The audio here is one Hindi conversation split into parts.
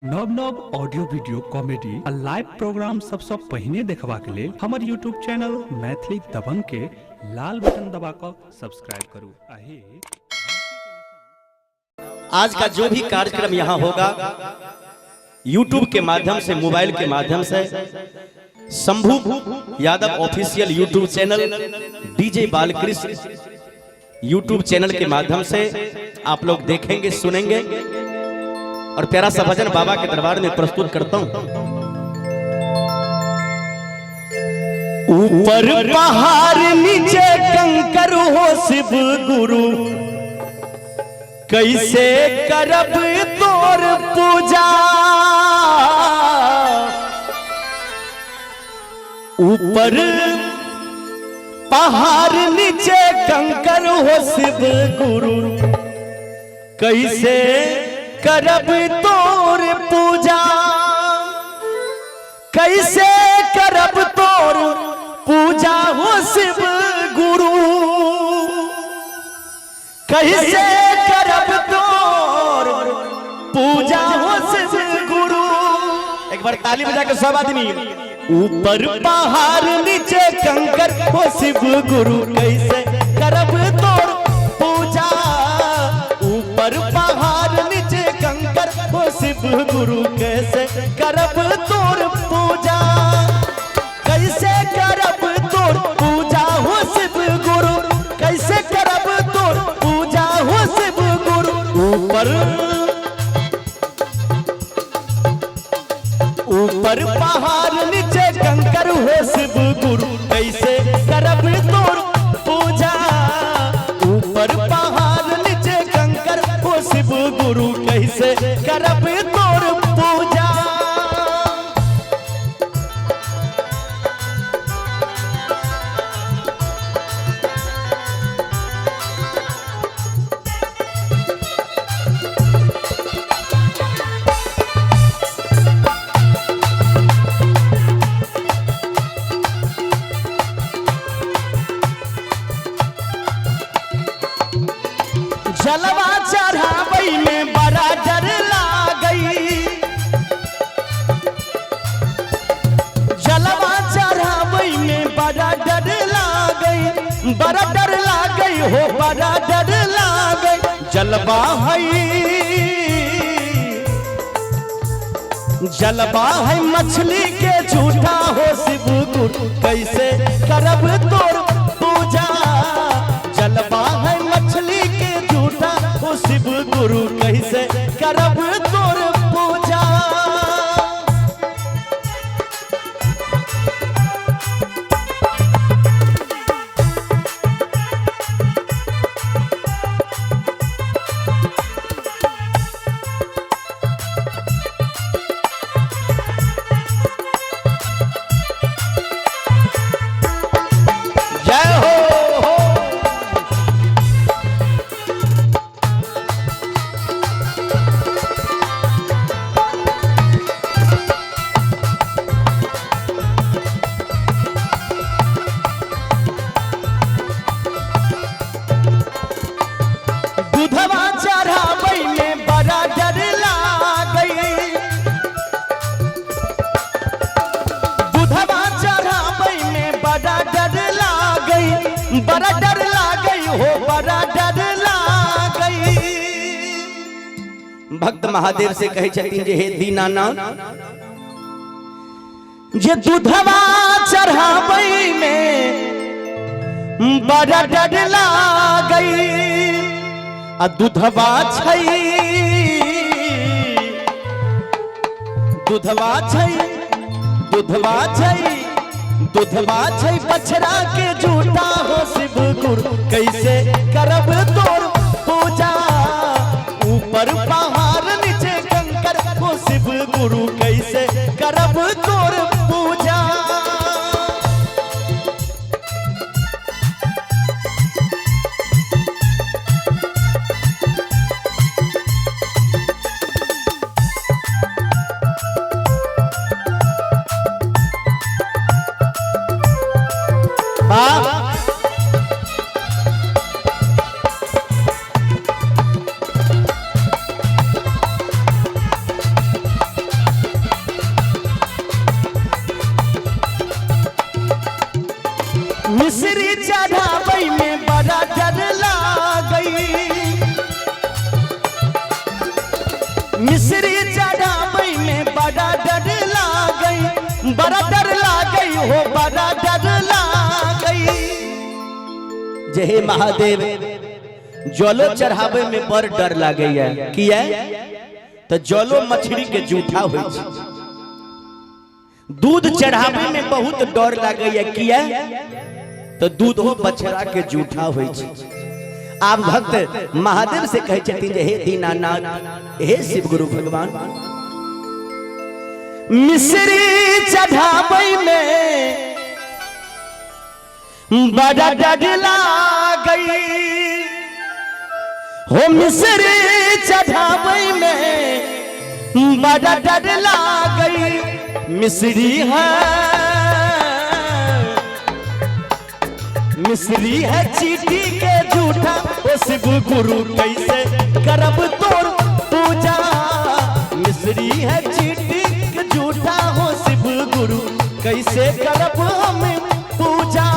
नव नव ऑडियो वीडियो कॉमेडी आ लाइव प्रोग्राम सबसे पहले देखबा के लिए हमारे यूट्यूब चैनल मैथिली दबंग के लाल बटन दबाकर सब्सक्राइब करू। आज का जो भी कार्यक्रम यहाँ होगा यूट्यूब के माध्यम से, मोबाइल के माध्यम से Shambhu Yadav official YouTube channel, DJ Balkrishna YouTube channel के माध्यम से आप लोग देखेंगे, सुनेंगे और प्यारा सा भजन बाबा के दरबार में प्रस्तुत करता हूं। ऊपर पहाड़ नीचे कंकर हो शिव गुरु, कैसे करब तोर पूजा। ऊपर पहाड़ नीचे कंकर हो शिव गुरु, कैसे करब तोर पूजा। कैसे करब तोर पूजा हो शिव गुरु, कैसे करब तोर पूजा हो शिव गुरु। एक बार ताली बजा के सब आदमी। ऊपर पहाड़ नीचे कंकर हो शिव गुरु, कैसे करब तोर पूजा। ऊपर पहाड़ नीचे कंकर हो शिव गुरु, कैसे करब तोर पूजा। कैसे करब तोर पूजा हो शिव गुरु, कैसे करब तोर पूजा हो शिव गुरु। ऊपर पहाड़ नीचे कंकर हो शिव गुरु, कैसे करब तोर पूजा। ऊपर पहाड़ नीचे कंकर हो शिव गुरु, कैसे करब तोर पूजा। जलवा चढ़ावई में बड़ा डर लागई, जलवा चढ़ावई में बड़ा डर लागई, बड़ा डर लागई हो, बड़ा डर लागई। जलवा है मछली के झूठा हो शिव गुरु, कैसे करब तोर पूजा। जलवा है मछली के झूठा हो शिव गुरु, कैसे करब तोर पूजा। जय हो। दूधवा चढ़ावई में बड़ा डर लागई, दूधवा चढ़ावई में बड़ा डर लागई, बड़ा डर लागई हो, बड़ा डर लागई। भक्त महादेव से कहे छथिन जे हे दीनानाथ, जे दूधवा चढ़ावई में बड़ा डर लागई। आ दूधवा छै, दूधवा छै, दूधवा छै, दूधवा छै बछड़ा के झूठा हो शिव गुरु, कैसे करब तोर पूजा। ऊपर पहाड़ नीचे कंकर हो शिव गुरु, कैसे करब तोर पूजा। मिश्री चढ़ावे में बड़ा डर लागई, मिश्री चढ़ावे में बड़ा डर लागई, बड़ा डर लागई हो बड़ा डर लागई। जय महादेव जलो चढ़ावे में बड़ डर लागैया किया तो जलो मछली के जूठा हो, दूध चढ़ावे में बहुत डर लागैया किया तो दूध हो बछड़ा के जूठा हो। आप भक्त महादेव से कहे छथिन जे हे दीनानाथ हे शिव गुरु भगवान मिश्री चढ़ावे में बड़ा डर लागई हो, मिश्री चढ़ावे में बड़ा डर लागई। मिश्री है मिश्री है चीटी के जूठा ओ शिव गुरु कैसे करब तोर पूजा, मिश्री है चीटी के जूठा हो शिव गुरु कैसे करब हम पूजा।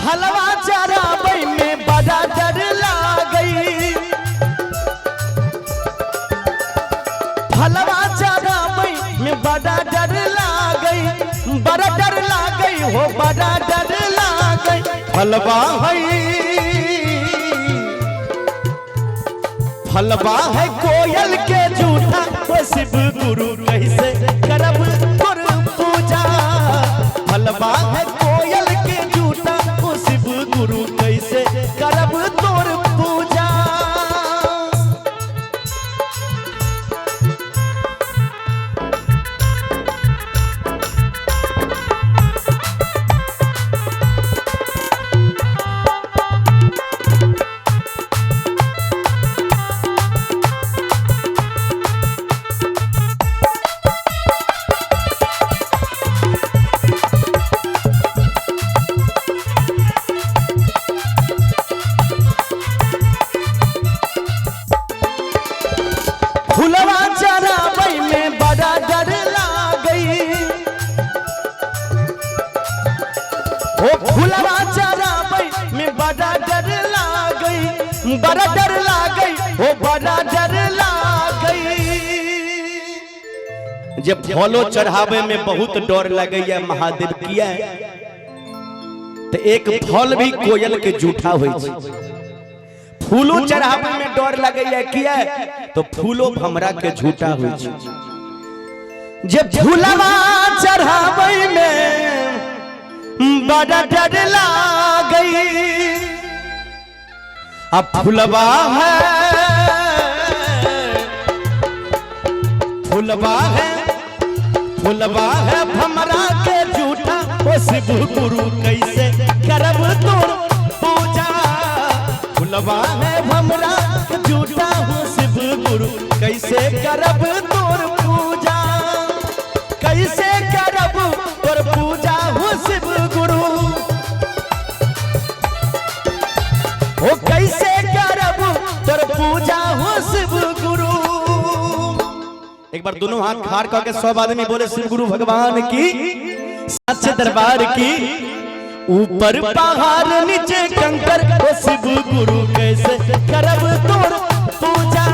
हलवा चढ़ावे में बड़ा डर लागई, हलवा चढ़ावे में बड़ा डर लागई, बड़ा डर लागई हो बड़ा डर लागई। हलवा हलवा है कोयल के जूठा ओ शिव गुरु कैसे करब तोर पूजा, हलवा है कोयल के जूठा ओ शिव गुरु कैसे करब तोर पूजा। फुलवा चढ़ावे में बड़ा डर लागई हो, फुलवा चढ़ावे में बड़ा डर लागई, बड़ा डर लागई हो बड़ा डर लागई। जब फलो चढ़ावे में बहुत डर लगैया महादेव किया तो एक फल भी कोयल के जूठा हो, फूलो चढ़ावे में डर लगैया किया तो फूलो हमरा के झूठा हो। जब फूलवा चढ़ावे में बड़ा डर लागई, अब फूलवा है फूलवा है फूलवा है हमरा के झूठा ओ शिव गुरु कैसे करब तोर पूजा, फुलवा है हमरा झूठा हो शिव गुरु कैसे करब तोर पूजा, कैसे करब तोर पूजा हो शिव गुरु हो, कैसे करब तोर पूजा हो शिव गुरु। एक बार दोनों हाथ खाड़ करके सब आदमी बोले शिव गुरु भगवान की, सच्चे दरबार की। ऊपर पहाड़ नीचे कंकर ओ शिव गुरु कैसे करब तोर पूजा।